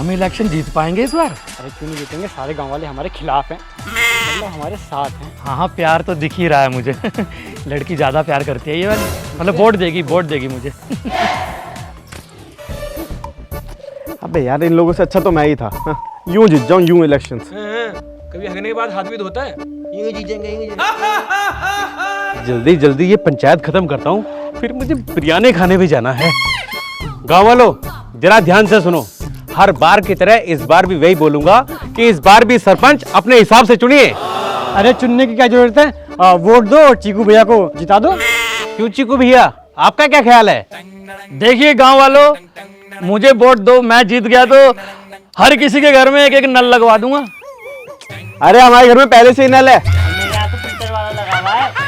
हम इलेक्शन जीत पाएंगे इस बार? अरे क्यों नहीं जीतेंगे, सारे गांव वाले हमारे खिलाफ हैं, मतलब हमारे साथ हैं। हाँ प्यार तो दिख ही रहा है मुझे। लड़की ज़्यादा प्यार करती है ये वाली, मतलब वोट देगी मुझे। अबे यार इन लोगों से अच्छा तो मैं ही था। यूं जीत जाऊं यूं इलेक्शंस। कभी हगने के बाद हाथ भी धोता है। जल्दी जल्दी ये पंचायत खत्म करता हूँ, फिर मुझे बिरयानी खाने भी जाना है। गाँव वालों जरा ध्यान से सुनो, हर बार की तरह इस बार भी वही बोलूंगा कि इस बार भी सरपंच अपने हिसाब से चुनिए। अरे चुनने की क्या जरूरत है, वोट दो और चीकू भैया को जिता दो। क्यों चीकू भैया, आपका क्या ख्याल है? देखिए गांव वालों, मुझे वोट दो, मैं जीत गया तो हर किसी के घर में एक एक नल लगवा दूंगा। अरे हमारे घर में पहले से ही नल है।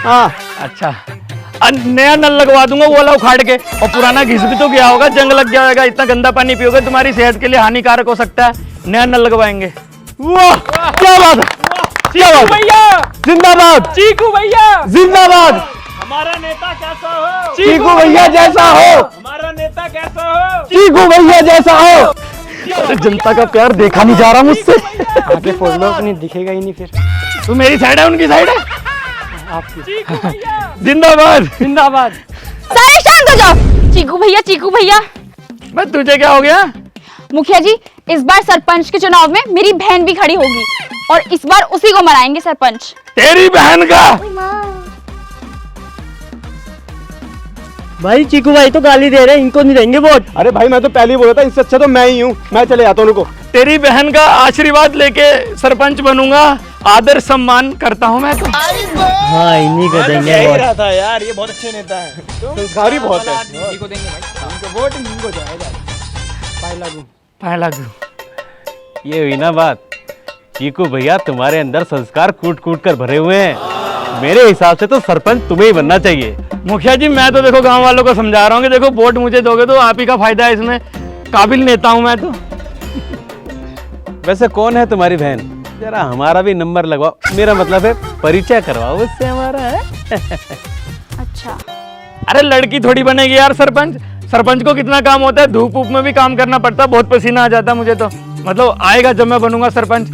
हाँ अच्छा, नया नल लगवा दूंगा वो वाला उखाड़ के, और पुराना घिस भी तो गया होगा, जंग लग गया होगा, इतना गंदा पानी पियोगे तुम्हारी सेहत के लिए हानिकारक हो सकता है। नया नल लगवाएंगे। वाह क्या बात है, क्या बात है। भैया जिंदाबाद चीकू भैया, जिंदाबाद। हमारा नेता कैसा हो? चीकू भैया जैसा हो, हमारा नेता कैसा हो? चीकू भैया जैसा हो। अरे जनता का प्यार देखा नहीं जा रहा मुझसे। आगे फोड़ लो, अपनी दिखेगा ही नहीं फिर। तू मेरी साइड है उनकी साइड है? आपकी। जिंदाबाद जिंदाबाद। सारे शांत हो जाओ। चीकू भैया मैं तुझे क्या हो गया? मुखिया जी, इस बार सरपंच के चुनाव में मेरी बहन भी खड़ी होगी और इस बार उसी को मनाएंगे सरपंच। तेरी बहन का? भाई चीकू भाई तो गाली दे रहे हैं, इनको नहीं देंगे वोट। अरे भाई मैं तो पहले ही बोला था, इससे अच्छा तो मैं ही हूँ, मैं चले जाता हूँ उनको। तेरी बहन का आशीर्वाद लेके सरपंच बनूंगा, आदर सम्मान करता हूँ मैं तो। हाँ इन्हीं को देंगे वोट। रहा था यार, ये बहुत अच्छे नेता है। संस्कारी बहुत है। इन्हीं को देंगे भाई, इनको वोट इन्हीं को जाएगा। पहला गु। ये हुई ना बात। चीकू भैया तुम्हारे अंदर संस्कार कूट कूट कर भरे हुए हैं। मेरे हिसाब से तो सरपंच तुम्हें ही बनना चाहिए। मुखिया जी मैं तो देखो गांव वालों को समझा रहा हूँ कि देखो वोट मुझे दोगे तो आप ही का फायदा है, इसमें काबिल नेता हूँ मैं तो। वैसे कौन है तुम्हारी बहन? जरा हमारा भी नंबर लगवाओ, मेरा मतलब है परिचय करवाओ उससे हमारा है। अच्छा, अरे लड़की थोड़ी बनेगी यार सरपंच। सरपंच को कितना काम होता है, धूप ऊप में भी काम करना पड़ता है, बहुत पसीना आ जाता है मुझे तो। मतलब आएगा जब मैं बनूंगा सरपंच।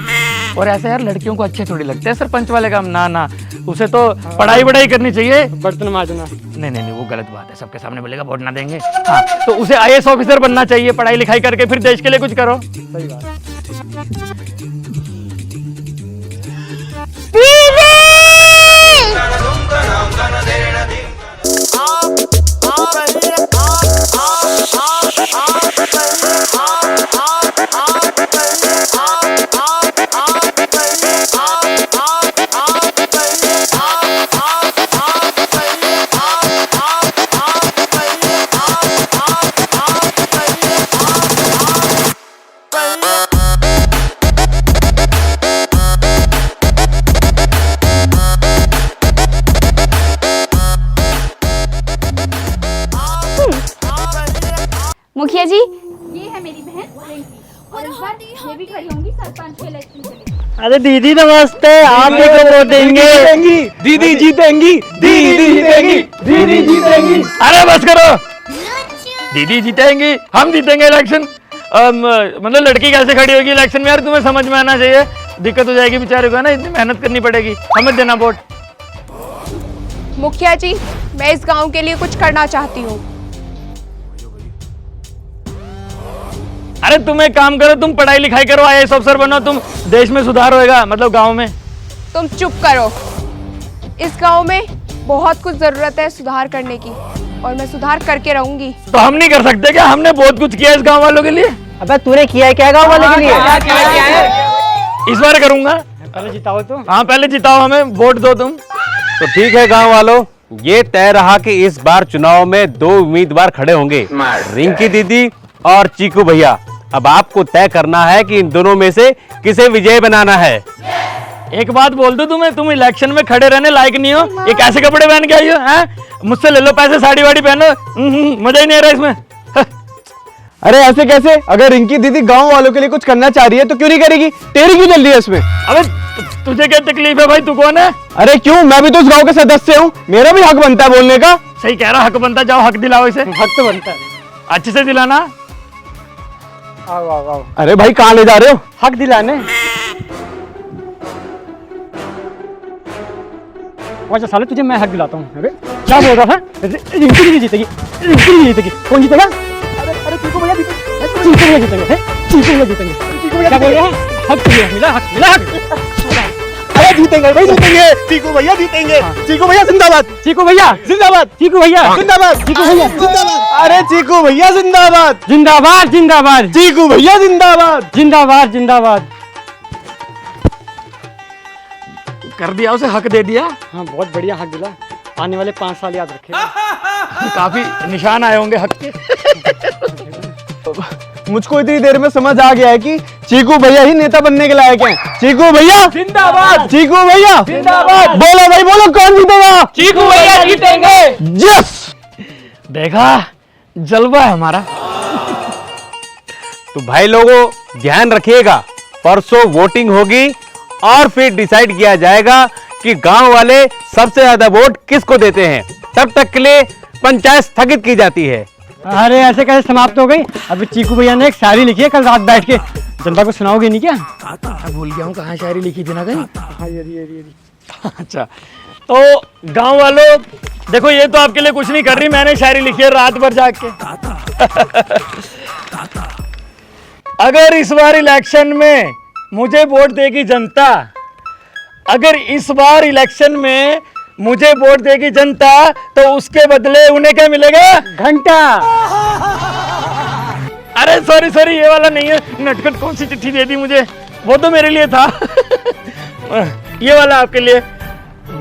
और ऐसे यार लड़कियों को अच्छे थोड़ी लगते हैं सरपंच वाले काम, ना उसे तो पढ़ाई करनी चाहिए। बर्तन माजना। नहीं वो गलत बात है, सबके सामने बोलेगा वोट ना देंगे। हाँ तो उसे आईएएस ऑफिसर बनना चाहिए, पढ़ाई लिखाई करके फिर देश के लिए कुछ करो। सही बात। मुखिया जी ये है मेरी बहन रिंकी और इस बार ये भी खड़ी होंगी सरपंच के इलेक्शन के लिए। अरे दीदी नमस्ते, आप ही को वोट देंगे। दीदी जीतेंगी, दीदी जीतेंगी, दीदी जीतेंगी। अरे बस करो, दीदी जीतेंगी, हम जीतेंगे इलेक्शन। मतलब लड़की कैसे खड़ी होगी इलेक्शन में यार, तुम्हें समझ में आना चाहिए। दिक्कत हो जाएगी बेचारे को ना, इतनी मेहनत करनी पड़ेगी, समझ देना वोट। मुखिया जी, मैं इस गांव के लिए कुछ करना चाहती हूँ। अरे तुम एक काम करो, तुम पढ़ाई लिखाई करो, आईएएस अफसर बनो, तुम देश में सुधार होएगा, मतलब गांव में। तुम चुप करो। इस गांव में बहुत कुछ जरूरत है सुधार करने की और मैं सुधार करके रहूंगी। तो हम नहीं कर सकते क्या? हमने बहुत कुछ किया इस गांव वालों के लिए। अबे तूने किया है क्या गांव वाले के लिए? इस बार करूंगा। पहले जिताओ तो। हाँ पहले जिताओ, हमें वोट दो तुम। तो ठीक है गांव वालों, ये तय रहा कि इस बार चुनाव में 2 उम्मीदवार खड़े होंगे, रिंकी दीदी और चीकू भैया। अब आपको तय करना है कि इन दोनों में से किसे विजय बनाना है। एक बात बोल दूं तुम्हें, तुम इलेक्शन में खड़े रहने लायक नहीं हो। ये कैसे कपड़े पहन के आई हो? हैं? मुझसे ले लो पैसे, साड़ी वाड़ी पहनो। मजा ही नहीं आ रहा इसमें। अरे ऐसे कैसे? अगर रिंकी दीदी गांव वालों के लिए कुछ करना चाह रही है तो क्यों नहीं करेगी? तेरी क्यों चल रही है इसमें? अबे तुझे क्या तकलीफ है भाई, तू कौन है? अरे क्यों, मैं भी तो उस गांव के सदस्य हूँ, मेरा भी हक बनता है बोलने का। सही कह रहा, हक बनता, जाओ हक दिलाओ इसे। हक तो बनता है। अच्छे से दिलाना। आओ आओ आओ, अरे भाई कहाँ ले जा रहे हो? हक दिलाने। अच्छा साले तुझे मैं हक दिलाता हूँ। अरे क्या बोल रहा था? रिंकी नहीं जीतेगी, रिंकी नहीं जीतेगी। कौन जीतेगा? अरे अरे चीकू भैया जीतेंगे, चीकू भैया जीतेंगे, चीकू भैया जीतेंगे। चीकू भैया क्या बोल रहे हैं? हक मिला, हक मिला, हक। अरे जीतेंगे भाई, जीतेंगे, चीकू भैया जीतेंगे। चीकू भैया जिंदाबाद, चीकू भैया जिंदाबाद, चीकू भैया जिंदाबाद, चीकू भैया जिंदाबाद। अरे चीकू भैया जिंदाबाद, जिंदाबाद जिंदाबाद चीकू भैया जिंदाबाद। जिंदाबाद जिंदाबाद। कर दिया उसे, हक दे दिया। हाँ बहुत बढ़िया हक दिला। आने वाले 5 साल याद रखेगा। काफी निशान आए होंगे हक के। मुझको इतनी देर में समझ आ गया है कि चीकू भैया ही नेता बनने के लायक हैं। चीकू भैया जिंदाबाद, चीकू भैया जिंदाबाद। बोलो भाई बोलो, कौन जीतेगा? चीकू भैया जीतेंगे। यस, देखा, जलवा है हमारा। तो भाई लोगों ध्यान रखिएगा, परसों वोटिंग होगी और फिर डिसाइड किया जाएगा कि गांव वाले सबसे ज्यादा वोट किसको देते हैं। तब तक के लिए पंचायत स्थगित की जाती है। अरे ऐसे कैसे समाप्त हो गई? अभी चीकू भैया ने एक शायरी लिखी है, कल रात बैठ के जनता को सुनाओगे नहीं क्या? भूल गया हूँ कहाँ शायरी लिखी थी ना कहीं। अच्छा, तो गांव वालों देखो, ये तो आपके लिए कुछ नहीं कर रही, मैंने शायरी लिखी है रात भर जाग के। अगर इस बार इलेक्शन में मुझे वोट देगी जनता, अगर इस बार इलेक्शन में मुझे वोट देगी जनता, तो उसके बदले उन्हें क्या मिलेगा? घंटा। अरे सॉरी सॉरी, ये वाला नहीं है। नटखट कौन सी चिट्ठी दे दी मुझे, वो तो मेरे लिए था। ये वाला आपके लिए।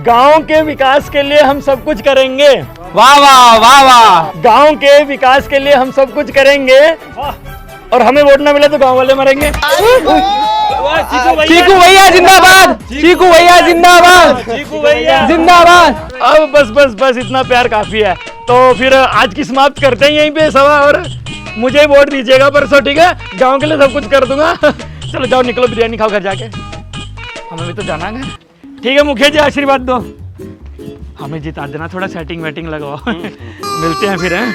गांव के विकास के लिए हम सब कुछ करेंगे। वाह वाह वाह वाह। गांव के विकास के लिए हम सब कुछ करेंगे, और हमें वोट ना मिले तो गांव वाले मरेंगे। चीकू भैया जिंदाबाद, चीकू भैया जिंदाबाद, चीकू भैया जिंदाबाद। अब बस बस बस, इतना प्यार काफी है। तो फिर आज की समाप्त करते हैं यहीं पे सभा, और मुझे वोट दीजिएगा परसों, ठीक है? गांव के लिए सब कुछ कर दूंगा। चलो जाओ, निकलो, बिरयानी खाओ घर जाके, हमें भी तो जाना है। ठीक है मुखिया जी, आशीर्वाद दो, हमें जिता देना, थोड़ा सेटिंग वेटिंग लगवाओ। मिलते हैं फिर, हैं?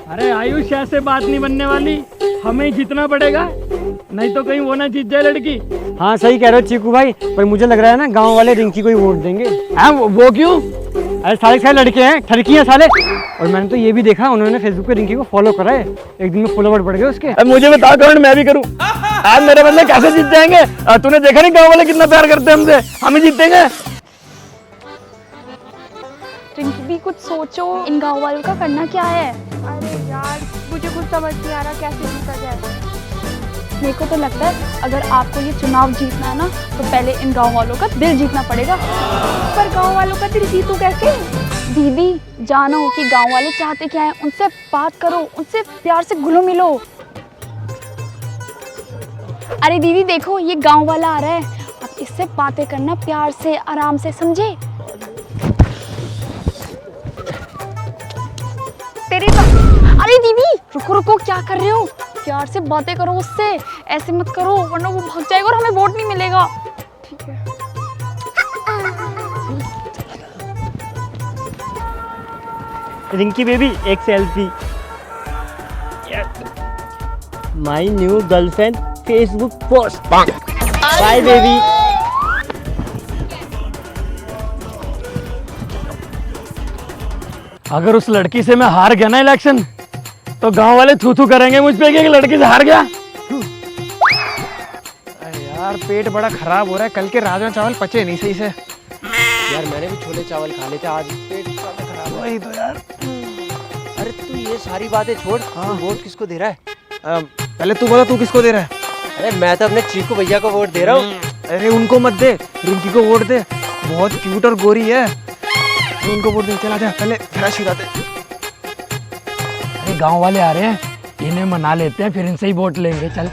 अरे आयुष, ऐसे बात नहीं बनने वाली, हमें जीतना पड़ेगा, नहीं तो कहीं वो ना जीत जाए लड़की। हाँ सही कह रहे हो चीकू भाई, पर मुझे लग रहा है ना गांव वाले रिंकी को ही वोट देंगे। हाँ, वो क्यों? अरे सारे लड़के हैं, ठरकी हैं साले। और मैंने तो ये भी देखा, उन्होंने फेसबुक पे रिंकी को फॉलो करा है, एक दिन में फॉलोवर बढ़ गए उसके। अब मुझे बता करण, मैं भी करूं? आज मेरे बंदे कैसे जीत जाएंगे? तूने देखा नहीं गांव वाले कितना प्यार करते हैं हमसे, हम ही जीतेंगे। रिंकी भी कुछ सोचो, इन गाँव वालों का करना क्या है? अरे यार मुझे कुछ समझ नहीं आ रहा कैसे जीता जाए। मेरे को तो लगता है अगर आपको ये चुनाव जीतना है ना, तो पहले इन गांव वालों का दिल जीतना पड़ेगा। पर गांव वालों का दिल जीतूं कैसे? दीदी, जानो कि गांव वाले चाहते क्या है, उनसे बात करो, उनसे प्यार से घुलो मिलो। अरे दीदी देखो, ये गांव वाला आ रहा है, अब इससे बातें करना प्यार से, आराम से, समझे? तेरी तो अरे दीदी रुको रुको, क्या कर रहे हो? प्यार से बातें करो उससे, ऐसे मत करो, वरना वो भाग जाएगा और हमें वोट नहीं मिलेगा। ठीक है। रिंकी बेबी, एक selfie. My new girlfriend Facebook post. Bye baby. अगर उस लड़की से मैं हार गया ना इलेक्शन, तो गांव वाले थू थू करेंगे मुझ पे कि एक लड़की से हार गया। अरे यार पेट बड़ा खराब हो रहा है, कल के राजमा चावल पचे नहीं सही से। यार मैंने भी छोले चावल खा लेते, आज पेट ज्यादा खराब है। वही तो यार। अरे तू ये सारी बातें छोड़, तू वोट किसको दे रहा है? पहले तू बता, तू किसको दे रहा है? अरे मैं तो अपने चीकू भैया को वोट दे रहा हूँ। अरे उनको मत दे, रिंकी को वोट दे, बहुत क्यूट और गोरी है, तो उनको वोट दे। चला जा, पहले फ्रेश हो जाते। अरे गांव वाले आ रहे हैं, इन्हें मना लेते हैं, फिर इनसे ही वोट लेंगे। चल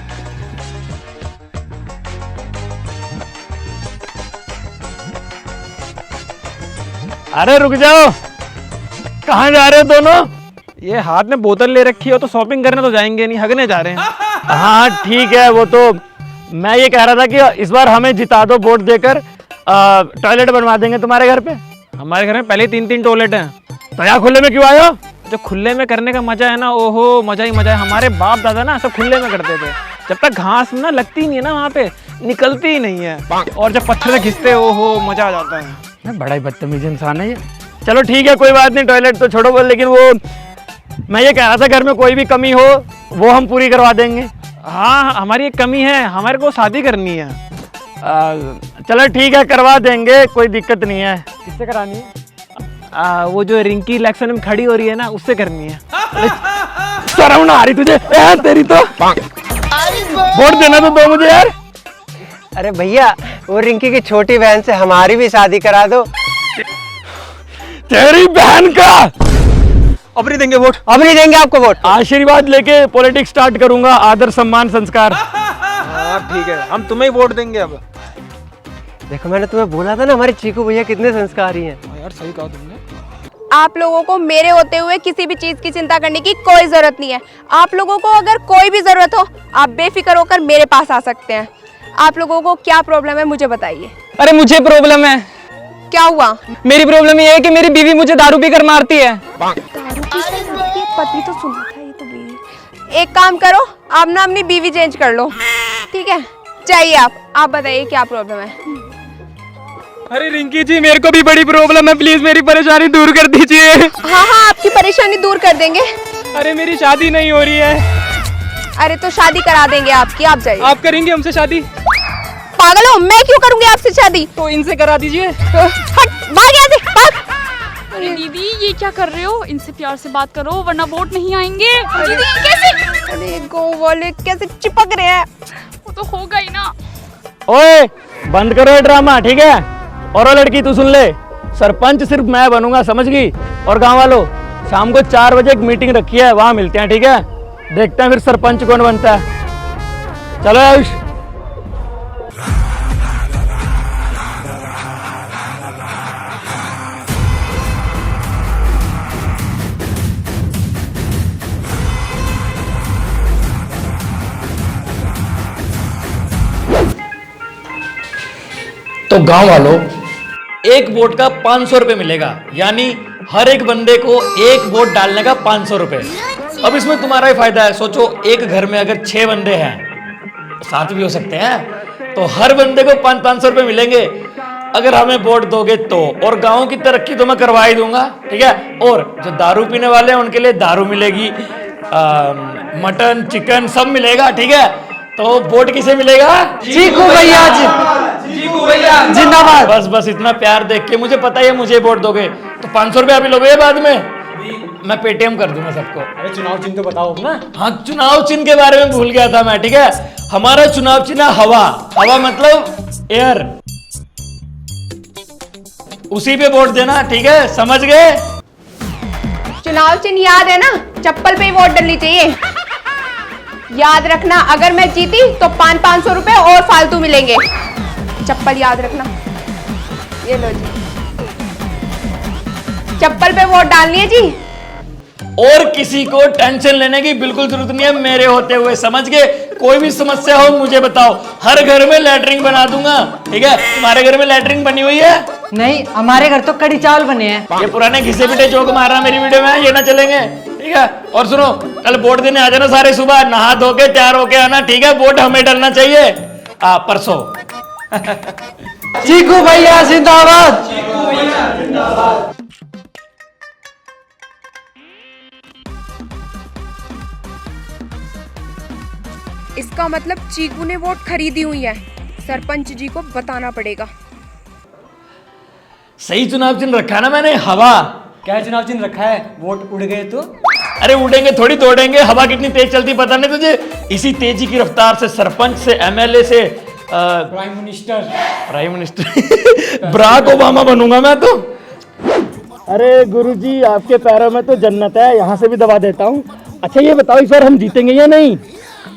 अरे रुक जाओ, कहाँ जा रहे हो दोनों? ये हाथ में बोतल ले रखी हो तो शॉपिंग करने तो जाएंगे नहीं, हगने जा रहे हैं। हाँ ठीक है, वो तो मैं ये कह रहा था कि इस बार हमें जिता दो वोट देकर, टॉयलेट बनवा देंगे तुम्हारे घर पे। हमारे घर में पहले 3-3 टॉयलेट हैं। तो यहाँ खुले में क्यों आए हो? जो खुले में करने का मजा है ना, ओहो मजा ही मजा है। हमारे बाप दादा ना सब खुले में करते थे। जब तक घास ना लगती नहीं है ना वहाँ पे, निकलती ही नहीं है। और जब पत्थर से घिसते, ओहो मजा आ जाता है। बड़ा ही बदतमीज इंसान है ये। चलो ठीक है, कोई बात नहीं, टॉयलेट तो छोड़ो बोल, लेकिन वो मैं ये कह रहा था घर में कोई भी कमी हो वो हम पूरी करवा देंगे। हाँ हमारी एक कमी है, हमारे को शादी करनी है। चलो ठीक है, करवा देंगे, कोई दिक्कत नहीं है। किससे करानी है? वो जो रिंकी इलेक्शन में खड़ी हो रही है ना, उससे करनी है। शर्म ना आ रही तुझे? तेरी तो वोट देना तो दो मुझे यार। अरे भैया, वो रिंकी की छोटी बहन से हमारी भी शादी करा दो। तेरी बहन का अब नहीं देंगे वोट। अब नहीं देंगे आपको वोट। आशीर्वाद लेके पॉलिटिक्स स्टार्ट करूंगा, आदर सम्मान संस्कार। हाँ ठीक है, हम तुम्हें ही वोट देंगे अब। देखो मैंने तुम्हें बोला था ना, हमारे चीकू भैया कितने संस्कारी हैं। यार सही कहा तुमने। आप लोगों को मेरे होते हुए किसी भी चीज की चिंता करने की कोई जरूरत नहीं है। आप लोगों को अगर कोई भी जरूरत हो, आप बेफिक्र होकर मेरे पास आ सकते हैं। आप लोगों को क्या प्रॉब्लम है मुझे बताइए। अरे मुझे प्रॉब्लम है। क्या हुआ? मेरी प्रॉब्लम ये है कि मेरी बीवी मुझे दारू पीकर मारती है। पति तो सुना था, ये तो बीवी। एक काम करो, आप ना अपनी बीवी चेंज कर लो, ठीक है? चाहिए आप बताइए क्या प्रॉब्लम है। अरे रिंकी जी, मेरे को भी बड़ी प्रॉब्लम है, प्लीज मेरी परेशानी दूर कर दीजिए। हाँ आपकी परेशानी दूर कर देंगे। अरे मेरी शादी नहीं हो रही है। अरे तो शादी करा देंगे आपकी, आप जाइए। आप करेंगे हमसे शादी? पागल हो, मैं क्यों करूंगी आपसे शादी? तो इनसे करा दीजिए। हट, भाग यहाँ से, भाग। अरे दीदी ये क्या कर रहे हो? इनसे प्यार से बात करो वरना वोट नहीं आएंगे। दीदी कैसे? अरे गाँव वाले कैसे चिपक रहे हैं। वो तो होगा ही ना। ओए बंद करो ये ड्रामा, ठीक है? और वो लड़की तू सुन ले, सरपंच सिर्फ मैं बनूंगा, समझ गई? और गांव वालों, शाम को 4 बजे एक मीटिंग रखी है, वहां मिलते हैं, ठीक है? देखते हैं फिर सरपंच कौन बनता है। चलो आयुष। तो गांव वालों, एक वोट का 500 रुपए मिलेगा, यानी हर एक बंदे को एक वोट डालने का 500 रुपए। अब इसमें तुम्हारा ही फायदा है। सोचो एक घर में अगर 6 बंदे हैं, 7 भी हो सकते हैं, तो हर बंदे को 500 रुपए मिलेंगे अगर हमें वोट दोगे तो। और गांव की तरक्की तो मैं करवा ही दूंगा, ठीक है? और जो दारू पीने वाले हैं उनके लिए दारू मिलेगी, मटन चिकन सब मिलेगा, ठीक है? तो वोट किसे मिलेगा? चीकू भैया जी, चीकू भैया जिंदाबाद। बस बस इतना प्यार देख के मुझे पता है मुझे वोट दोगे, तो 500 रुपये अभी लोगे बाद में, मैं पेटीएम कर दूंगा सबको। अरे चुनाव चिन्ह तो बताओ ना। हाँ चुनाव चिन्ह के बारे में भूल गया था मैं, ठीक है? हमारा चुनाव चिन्ह हवा। हवा मतलब एयर, उसी पे वोट देना, ठीक है? समझ गए? चुनाव चिन्ह याद है ना, चप्पल पे ही वोट डलनी चाहिए। याद रखना, अगर मैं जीती तो 500 रुपए और फालतू मिलेंगे। चप्पल याद रखना, ये लो जी, चप्पल पे वोट डालनी है जी। और किसी को टेंशन लेने की बिल्कुल जरूरत नहीं है मेरे होते हुए, समझ गए? कोई भी समस्या हो मुझे बताओ, हर घर में लैटरिन बना दूंगा, ठीक है? तुम्हारे घर में लैटरिन बनी हुई है? नहीं, हमारे घर तो कड़ी चावल बने हैं। ये पुराने घिसे पिटे जोक मार रहा मेरी वीडियो में, ये ना चलेंगे, ठीक है? और सुनो, कल वोट देने आ जाना सारे, सुबह नहा धो के तैयार होके आना, ठीक है? वोट हमें डलना चाहिए परसों। चीकू भैया जिंदाबाद। इसका मतलब चीकू ने वोट खरीदी हुई है। सरपंच जी को बताना पड़ेगा। सही चुनाव चिन्ह रखा ना मैंने, हवा। क्या चुनाव चिन्ह रखा है? वोट उड़ गए तो? अरे उड़ेंगे थोड़ी दौड़ेंगे, हवा कितनी तेज चलती पता नहीं तुझे? इसी तेजी की रफ्तार से सरपंच से एमएलए से प्राइम मिनिस्टर बराक ओबामा बनूंगा मैं तो। अरे गुरुजी आपके पैरों में तो जन्नत है, यहाँ से भी दबा देता हूँ। अच्छा ये बताओ इस बार हम जीतेंगे या नहीं?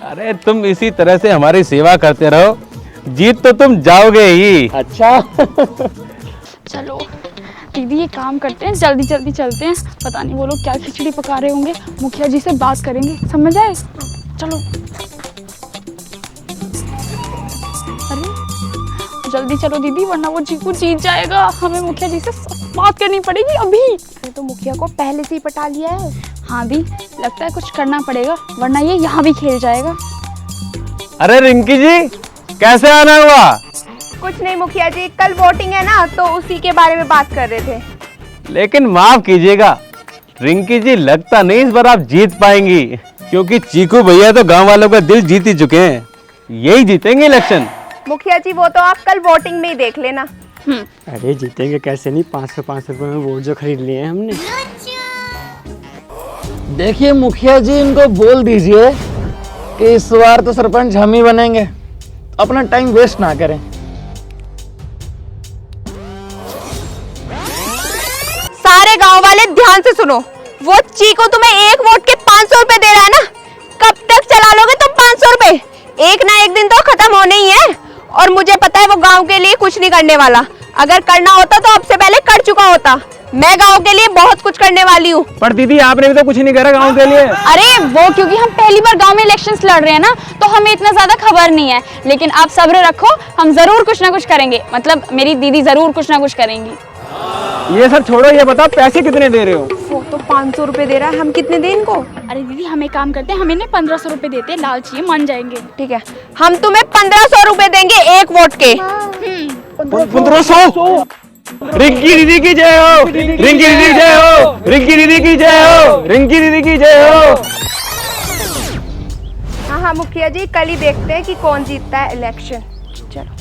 अरे तुम इसी तरह से हमारी सेवा करते रहो, जीत तो तुम जाओगे ही। अच्छा चलो दीदी ये काम करते हैं, जल्दी जल्दी चलते हैं। पता नहीं वो लोग क्या खिचड़ी पका रहे होंगे, मुखिया जी से बात करेंगे, समझ आए? चलो अरे जल्दी चलो दीदी, वरना वो चीकू जीत जाएगा, हमें मुखिया जी से बात करनी पड़ेगी अभी। तो मुखिया को पहले से ही पटा लिया है। हाँ भी लगता है कुछ करना पड़ेगा वरना ये यहाँ भी खेल जाएगा। अरे रिंकी जी कैसे आना हुआ? कुछ नहीं मुखिया जी, कल वोटिंग है ना तो उसी के बारे में बात कर रहे थे। लेकिन माफ कीजिएगा रिंकी जी, लगता नहीं इस बार आप जीत पाएंगी, क्योंकि चीकू भैया तो गांव वालों का दिल जीत ही चुके हैं, यही जीतेंगे इलेक्शन। मुखिया जी वो तो आप कल वोटिंग में ही देख लेना। अरे जीतेंगे कैसे नहीं, 500 रुपए में वोट जो खरीद लिए हैं हमने। देखिए मुखिया जी, इनको बोल दीजिए कि इस बार तो सरपंच हम ही बनेंगे, अपना टाइम वेस्ट ना करें। सारे गांव वाले ध्यान से सुनो, वो चीकू तुम्हें एक वोट के 500 रुपए दे रहा है ना, कब तक चला लोगे तुम 500 रुपए? एक ना एक दिन तो खत्म होने ही है। और मुझे पता है वो गांव के लिए कुछ नहीं करने वाला, अगर करना होता तो अब से पहले कर चुका होता। मैं गांव के लिए बहुत कुछ करने वाली हूँ। पर दीदी आपने भी तो कुछ नहीं करा गांव के लिए। अरे वो क्योंकि हम पहली बार गांव में इलेक्शंस लड़ रहे हैं ना, तो हमें इतना ज्यादा खबर नहीं है, लेकिन आप सब्र रखो, हम जरूर कुछ ना कुछ करेंगे, मतलब मेरी दीदी जरूर कुछ ना कुछ करेंगी। ये सब छोड़ो, ये बताओ पैसे कितने दे रहे हो? वो तो 500 रुपए दे रहा है, हम कितने दें इनको? अरे दीदी हम एक काम करते हैं, हमें 1500 रुपए देते हैं, लालची है, मान जाएंगे। ठीक है, हम तुम्हें 1500 रुपए देंगे एक वोट के। 1500। रिंकी दीदी की जय हो, रिंकी दीदी की जय हो, रिंकी दीदी की जय हो, रिंकी दीदी की जय हो। हाँ हाँ मुखिया जी, कल ही देखते हैं कि कौन जीतता है इलेक्शन। चलो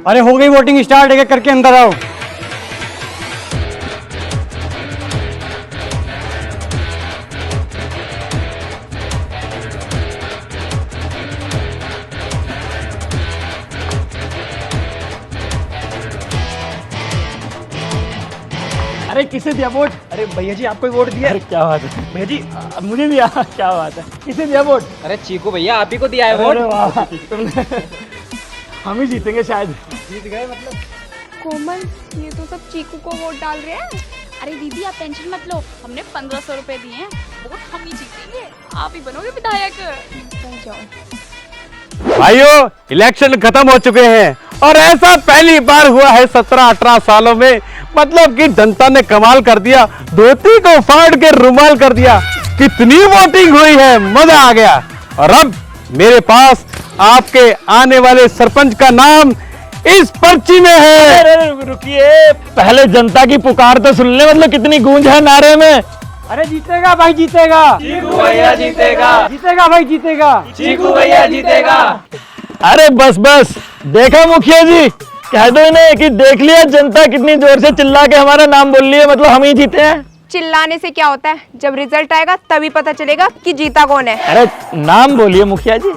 अरे हो गई वोटिंग स्टार्ट, एक एक करके अंदर आओ। अरे किसे दिया वोट? अरे भैया जी आपको वोट दिया। अरे क्या बात है भैया जी मुझे दिया, क्या बात है, किसे दिया वोट? अरे चीकू भैया आप ही को दिया है अरे वोट। वाह, तुमने हम ही जीतेंगे शायद। कोमल, ये तो सब चीकू को वोट डाल रहे हैं। अरे दीदी आप टेंशन मत लो, हमने 1500 रुपए दिए हैं, वोट हम ही जीतेंगे, आप ही बनोगे विधायक। भाइयों इलेक्शन खत्म हो चुके हैं और ऐसा पहली बार हुआ है 17-18 सालों में, मतलब कि जनता ने कमाल कर दिया, धोती को फाड़ के रुमाल कर दिया। कितनी वोटिंग हुई है, मजा आ गया। और अब मेरे पास आपके आने वाले सरपंच का नाम इस पर्ची में है। अरे रुकिए, पहले जनता की पुकार तो सुन ले, मतलब कितनी गूंज है नारे में। अरे जीतेगा भाई जीतेगा, चीकू भैया जीतेगा, जीतेगा भाई जीतेगा। चीकू भैया जीतेगा। अरे बस बस, देखा मुखिया जी, कह दो इन्हें कि देख लिया जनता कितनी जोर से चिल्ला के हमारा नाम बोल रही है, मतलब हम ही जीते हैं। चिल्लाने से क्या होता है, जब रिजल्ट आएगा तभी पता चलेगा कि जीता कौन है। अरे नाम बोलिए मुखिया जी।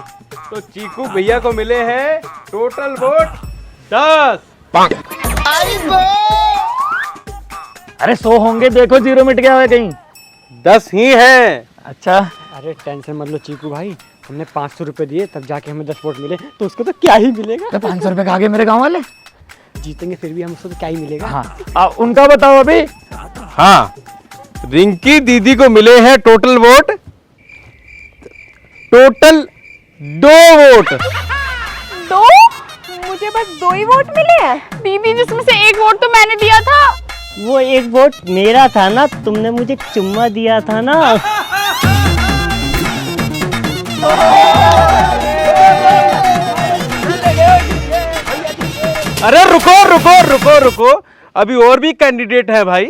तो चीकू भैया को मिले हैं टोटल वोट 10। अरे 100 होंगे, देखो 0 मिट गया है कहीं। 10 ही है। अच्छा अरे टेंशन मत लो चीकू भाई, हमने 500 रुपए दिए तब जाके हमें 10 वोट मिले, तो उसको तो क्या ही मिलेगा। तो 500 रुपए खा गए मेरे गांव वाले। जीतेंगे फिर भी हमको तो क्या ही मिलेगा। हाँ उनका बताओ अभी। हाँ, रिंकी दीदी को मिले हैं टोटल वोट, टोटल 2 वोट। 2? मुझे बस 2 ही वोट मिले हैं। दीदी जिसमें से एक वोट तो मैंने दिया था। वो एक वोट मेरा था ना, तुमने मुझे चुम्मा दिया था ना। अरे रुको रुको रुको रुको, अभी और भी कैंडिडेट है भाई।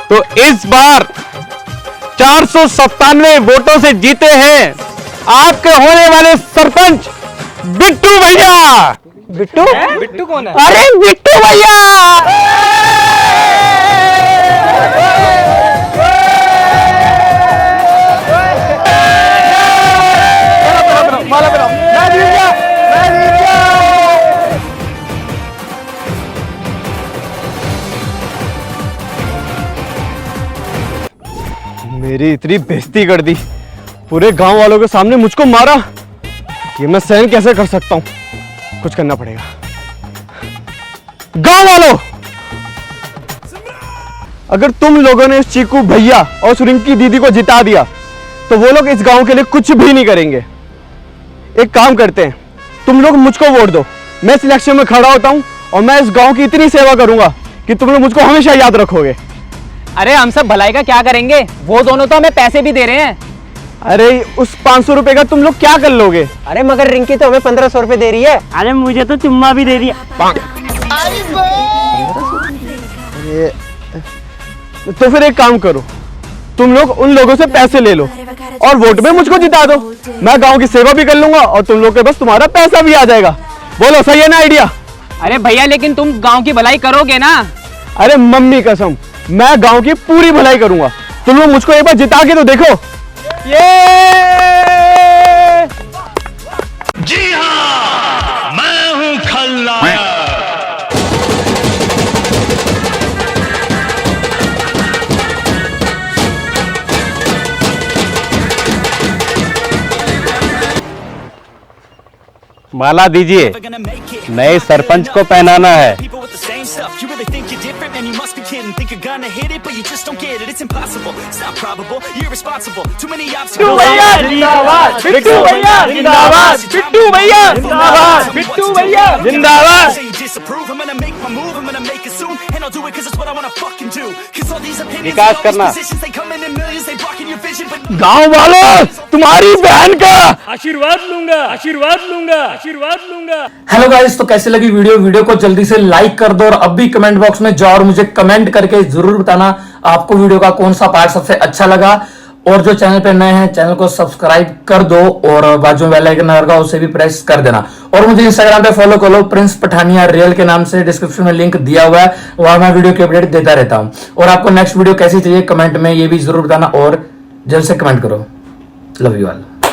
तो इस बार 497 वोटों से जीते हैं आपके होने वाले सरपंच बिट्टू भैया। बिट्टू बिट्टू कौन है? अरे बिट्टू भैया। मेरी इतनी बेइज्जती कर दी, पूरे गांव वालों के सामने मुझको मारा, ये मैं सहन कैसे कर सकता हूं? कुछ करना पड़ेगा। गांव वालों, अगर तुम लोगों ने इस चीकू भैया और उस रिंकी दीदी को जिता दिया तो वो लोग इस गांव के लिए कुछ भी नहीं करेंगे। एक काम करते हैं, तुम लोग मुझको वोट दो, मैं इस इलेक्शन में खड़ा होता हूं और मैं इस गांव की इतनी सेवा करूंगा कि तुम लोग मुझको हमेशा याद रखोगे। अरे हम सब भलाई का क्या करेंगे, वो दोनों तो हमें पैसे भी दे रहे हैं। अरे उस 500 रुपए का तुम लोग क्या कर लोगे? अरे मगर रिंकी तो हमें 1500 रुपए दे रही है। अरे मुझे तो चुम्मा भी दे दिया। तो फिर एक काम करो, तुम लोग उन लोगों से पैसे ले लो और वोट में मुझको जिता दो। मैं गांव की सेवा भी कर लूंगा और तुम लोग के बस तुम्हारा पैसा भी आ जाएगा। बोलो सही है ना आइडिया? अरे भैया लेकिन तुम गांव की भलाई करोगे ना? अरे मम्मी कसम, मैं गांव की पूरी भलाई करूंगा। तुम लोग मुझको एक बार जिता के तो देखो। जी हाँ, मैं हूँ खलनायक। माला दीजिए, नए सरपंच को पहनाना है। बिट्टू भैया जिंदाबाद, बिट्टू भैया जिंदाबाद, बिट्टू भैया जिंदाबाद, बिट्टू भैया जिंदाबाद। विकास करना। गांव वालों, तुम्हारी बहन का आशीर्वाद लूंगा, आशीर्वाद लूंगा, आशीर्वाद लूंगा। हेलो गाइस, तो कैसे लगी वीडियो को जल्दी से लाइक कर दो और अब भी कमेंट बॉक्स में जाओ और मुझे कमेंट करके जरूर बताना आपको वीडियो का कौन सा पार्ट सबसे अच्छा लगा। और जो चैनल पे नए हैं चैनल को सब्सक्राइब कर दो और बाजू में बेल आइकन लगा उसे भी प्रेस कर देना। और मुझे इंस्टाग्राम पे फॉलो कर लो, प्रिंस पठानिया रियल के नाम से, डिस्क्रिप्शन में लिंक दिया हुआ है, वहां मैं वीडियो की अपडेट देता रहता हूं। और आपको नेक्स्ट वीडियो कैसी चाहिए कमेंट में ये भी जरूर बताना और जल्द से कमेंट करो। Love you all.